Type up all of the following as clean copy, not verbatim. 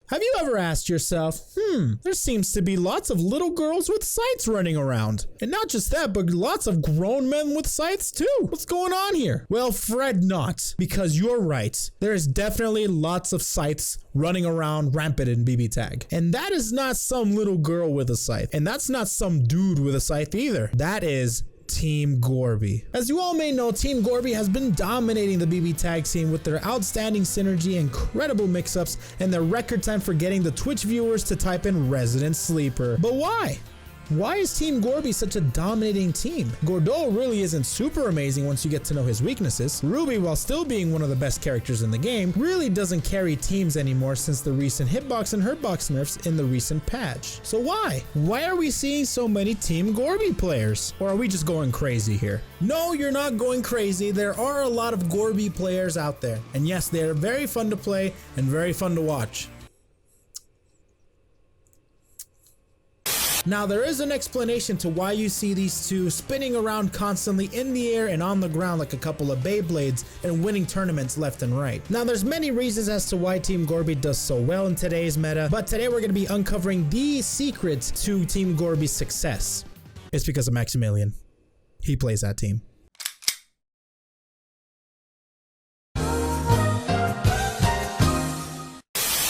Have you ever asked yourself, there seems to be lots of little girls with scythes running around. And not just that, but lots of grown men with scythes too. What's going on here? Well, fret not, because you're right. There is definitely lots of scythes running around rampant in BB Tag. And that is not some little girl with a scythe. And that's not some dude with a scythe either. That is Team Gorby. As you all may know, Team Gorby has been dominating the BB Tag scene with their outstanding synergy, incredible mix-ups, and their record time for getting the Twitch viewers to type in Resident Sleeper. But why? Why is Team Gorby such a dominating team? Gordo really isn't super amazing once you get to know his weaknesses. Ruby, while still being one of the best characters in the game, really doesn't carry teams anymore since the recent hitbox and hurtbox nerfs in the recent patch. So why? Why are we seeing so many Team Gorby players? Or are we just going crazy here? No, you're not going crazy. There are a lot of Gorby players out there. And yes, they're very fun to play and very fun to watch. Now, there is an explanation to why you see these two spinning around constantly in the air and on the ground like a couple of Beyblades and winning tournaments left and right. Now, there's many reasons as to why Team Gorby does so well in today's meta, but today we're going to be uncovering the secrets to Team Gorby's success. It's because of Maximilian. He plays that team.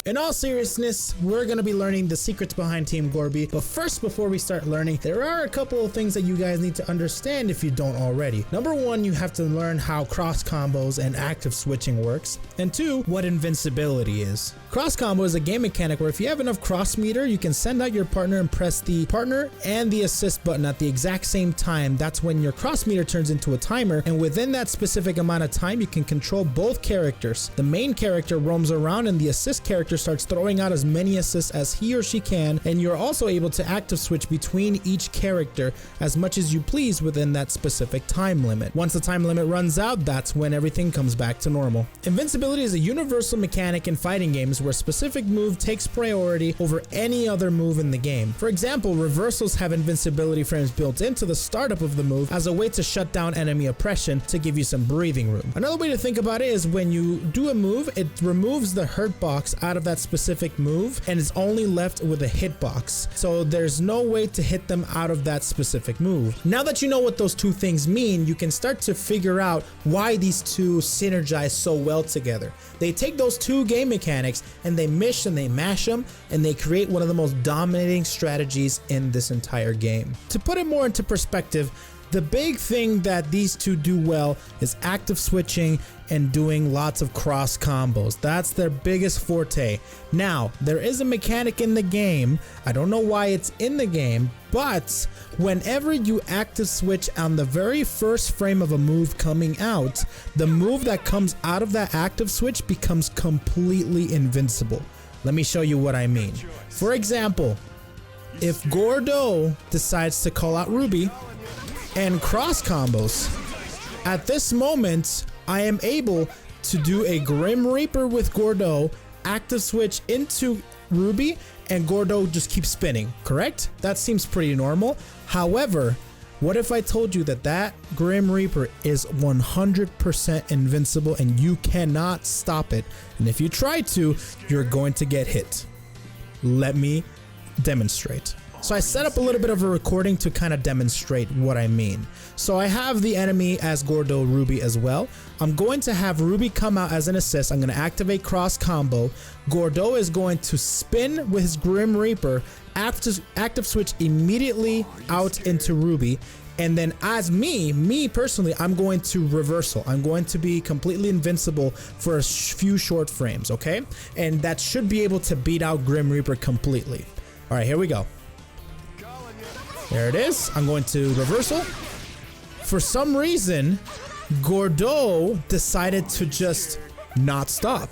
In all seriousness, we're going to be learning the secrets behind Team Gorby, but first, before we start learning, there are a couple of things that you guys need to understand if you don't already. Number one, you have to learn how cross combos and active switching works, and two, what invincibility is. Cross combo is a game mechanic where if you have enough cross meter, you can send out your partner and press the partner and the assist button at the exact same time. That's when your cross meter turns into a timer, and within that specific amount of time, you can control both characters. The main character roams around and the assist character starts throwing out as many assists as he or she can, and you're also able to active switch between each character as much as you please within that specific time limit. Once the time limit runs out, that's when everything comes back to normal. Invincibility is a universal mechanic in fighting games where a specific move takes priority over any other move in the game. For example, reversals have invincibility frames built into the startup of the move as a way to shut down enemy oppression to give you some breathing room. Another way to think about it is when you do a move, it removes the hurt box out of that specific move and is only left with a hitbox. So there's no way to hit them out of that specific move. Now that you know what those two things mean, you can start to figure out why these two synergize so well together. They take those two game mechanics and they mish and they mash them and they create one of the most dominating strategies in this entire game. To put it more into perspective, the big thing that these two do well is active switching and doing lots of cross combos. That's their biggest forte. Now, there is a mechanic in the game. I don't know why it's in the game, but whenever you active switch on the very first frame of a move coming out, the move that comes out of that active switch becomes completely invincible. Let me show you what I mean. For example, if Gordo decides to call out Ruby and cross combos, at this moment I am able to do a Grim Reaper with Gordo, active switch into Ruby, and Gordo just keeps spinning, correct? That seems pretty normal. However, what if I told you that that Grim Reaper is 100% invincible and you cannot stop it? And if you try to, you're going to get hit. Let me demonstrate. So I set up a little bit of a recording to kind of demonstrate what I mean. So I have the enemy as Gordo Ruby as well. I'm going to have Ruby come out as an assist. I'm going to activate cross combo. Gordo is going to spin with his Grim Reaper, active switch immediately out into Ruby. And then as me personally, I'm going to reversal. I'm going to be completely invincible for a few short frames, okay? And that should be able to beat out Grim Reaper completely. All right, here we go. There it is. I'm going to reversal. For some reason, Gordo decided to just not stop.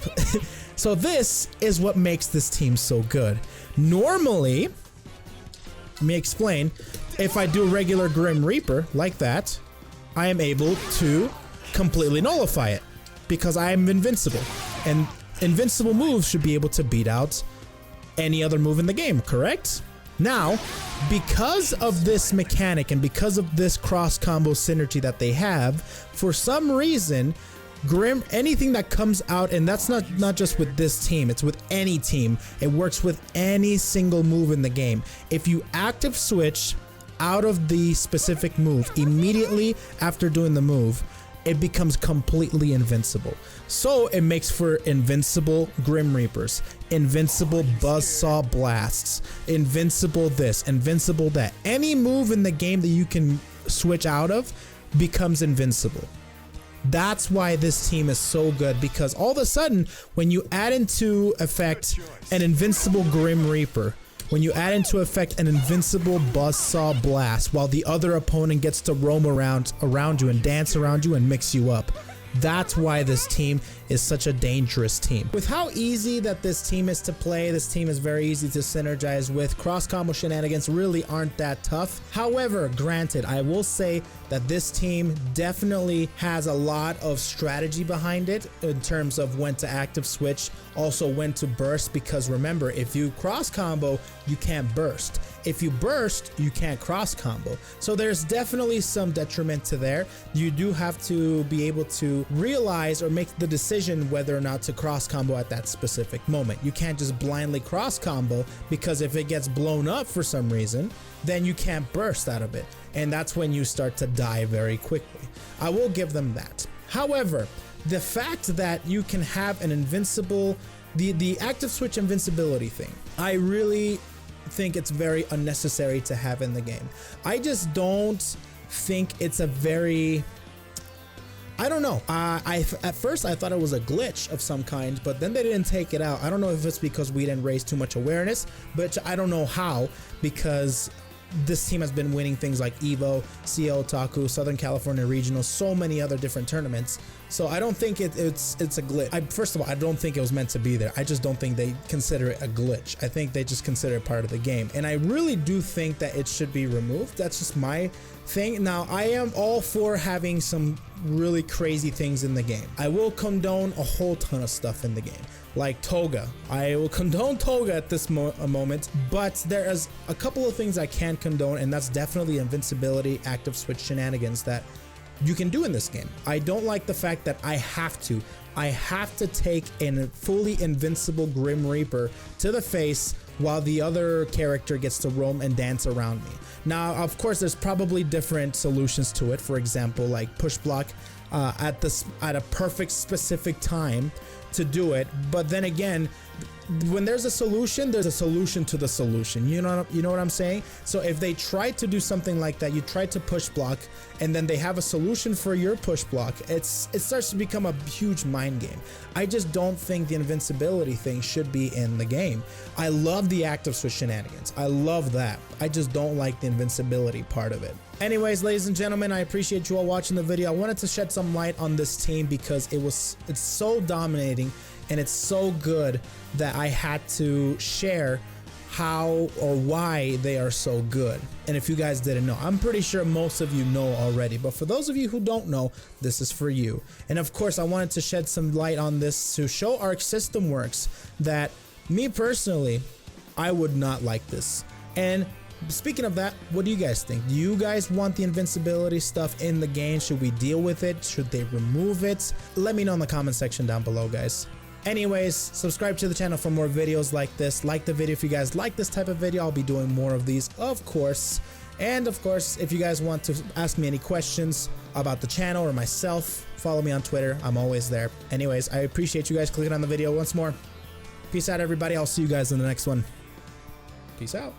So this is what makes this team so good. Normally, let me explain. If I do regular Grim Reaper like that, I am able to completely nullify it because I am invincible. And invincible moves should be able to beat out any other move in the game, correct? Now, because of this mechanic and because of this cross combo synergy that they have, for some reason, Grim, anything that comes out, and that's not just with this team, it's with any team. It works with any single move in the game. If you active switch out of the specific move immediately after doing the move, it becomes completely invincible. So it makes for invincible Grim Reapers, invincible Buzzsaw Blasts, invincible this, invincible that. Any move in the game that you can switch out of becomes invincible. That's why this team is so good, because all of a sudden, when you add into effect an invincible Grim Reaper, when you add into effect an invincible Buzzsaw Blast, while the other opponent gets to roam around you and dance around you and mix you up, that's why this team is such a dangerous team. With how easy that this team is to play, this team is very easy to synergize with. Cross combo shenanigans really aren't that tough. However, granted, I will say that this team definitely has a lot of strategy behind it in terms of when to active switch, also when to burst, because remember, if you cross combo, you can't burst. If you burst, you can't cross combo. So there's definitely some detriment to there. You do have to be able to realize or make the decision whether or not to cross combo at that specific moment. You can't just blindly cross combo, because if it gets blown up for some reason, then you can't burst out of it. And that's when you start to die very quickly. I will give them that. However, the fact that you can have an invincible, the active switch invincibility thing, I really think it's very unnecessary to have in the game. I just don't think it's a very, I don't know. At first I thought it was a glitch of some kind, but then they didn't take it out. I don't know if it's because we didn't raise too much awareness, but I don't know how, because this team has been winning things like Evo, CL Otaku, Southern California Regional, so many other different tournaments. So I don't think it's a glitch. First of all, I don't think it was meant to be there. I just don't think they consider it a glitch. I think they just consider it part of the game. And I really do think that it should be removed. That's just my thing. Now, I am all for having some really crazy things in the game. I will condone a whole ton of stuff in the game, like Toga. I will condone Toga at this moment, but there is a couple of things I can't condone, and that's definitely invincibility, active switch shenanigans that you can do in this game. I don't like the fact that I have to take a fully invincible Grim Reaper to the face while the other character gets to roam and dance around me. Now, of course, there's probably different solutions to it. For example, like push block at a perfect specific time to do it. But then again, when there's a solution to the solution. You know what I'm saying? So if they try to do something like that, you try to push block, and then they have a solution for your push block, it starts to become a huge mind game. I just don't think the invincibility thing should be in the game. I love the active switch shenanigans. I love that. I just don't like the invincibility part of it. Anyways, ladies and gentlemen, I appreciate you all watching the video. I wanted to shed some light on this team because it's so dominating and it's so good that I had to share how or why they are so good. And if you guys didn't know, I'm pretty sure most of you know already, but for those of you who don't know, this is for you. And of course, I wanted to shed some light on this to show Arc System Works that me personally, I would not like this. And speaking of that, what do you guys think? Do you guys want the invincibility stuff in the game? Should we deal with it? Should they remove it? Let me know in the comment section down below, guys. Anyways, subscribe to the channel for more videos like this. Like the video if you guys like this type of video. I'll be doing more of these, of course. And of course, if you guys want to ask me any questions about the channel or myself, follow me on Twitter. I'm always there. Anyways, I appreciate you guys clicking on the video once more. Peace out, everybody. I'll see you guys in the next one. Peace out.